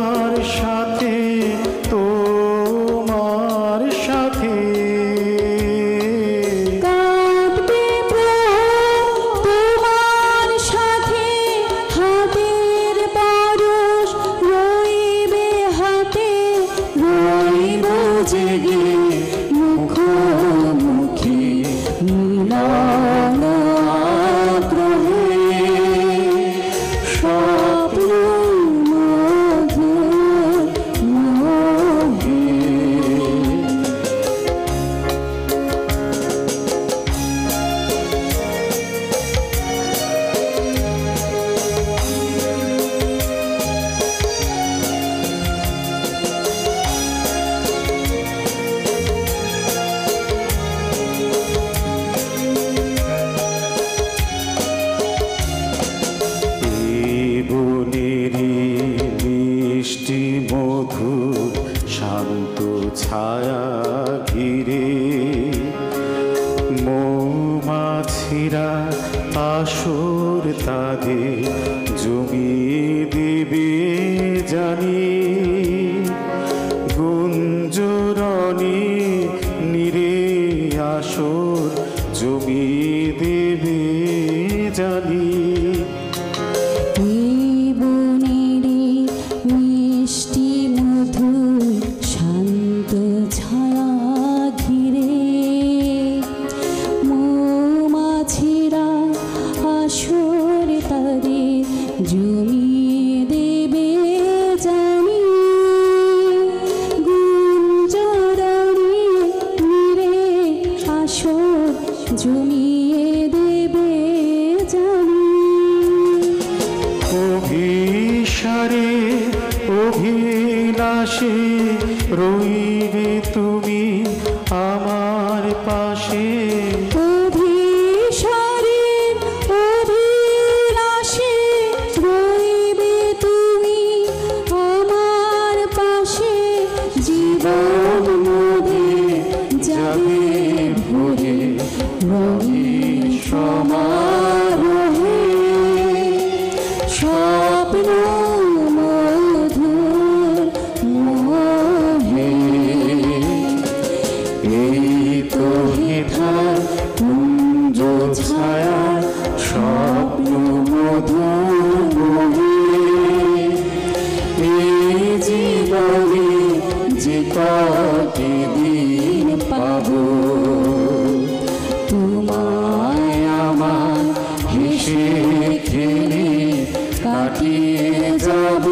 তোমার সাথে তোমার সাথে কাঁদবে প্রাণ তোমার সাথে হাতের পরশ রইবে হাতে রইব জেগে মুখোমুখি মিলন আগ্রহে স্বপ্ন মধুর মোহে। বনেরি মিষ্টি মধুর শান্ত ছায়া ঘিরে মৌমাছিরা আসর তাদের জমিয়ে দেবে জানি গুঞ্জরণে নিরে আসর জমিয়ে দেবে জানি বনেরি মিষ্টি মধুর শান্ত ছায়া ঘিরে মৌমাছিরা আসর তাদের জমিয়ে দেবে জানি গুঞ্জরণে নিরে আসর জমিয়ে দেবে জানি অভিসারে অভিলাষে রইবে তুমি আমার পাশে অভিসারে অভিলাষে রইবে তুমি আমার পাশে জীবন মোদে যাবে ভরে রঙের সমারোহে স্বপ্ন মধুর মোহে। এই তো হেথা কুঞ্জ ছায়া স্বপ্ন মধুর মোহে। এই জীবনে যে কটি দিন পাবো তোমায় আমার হেসে খেলে কাটিয়ে যাব।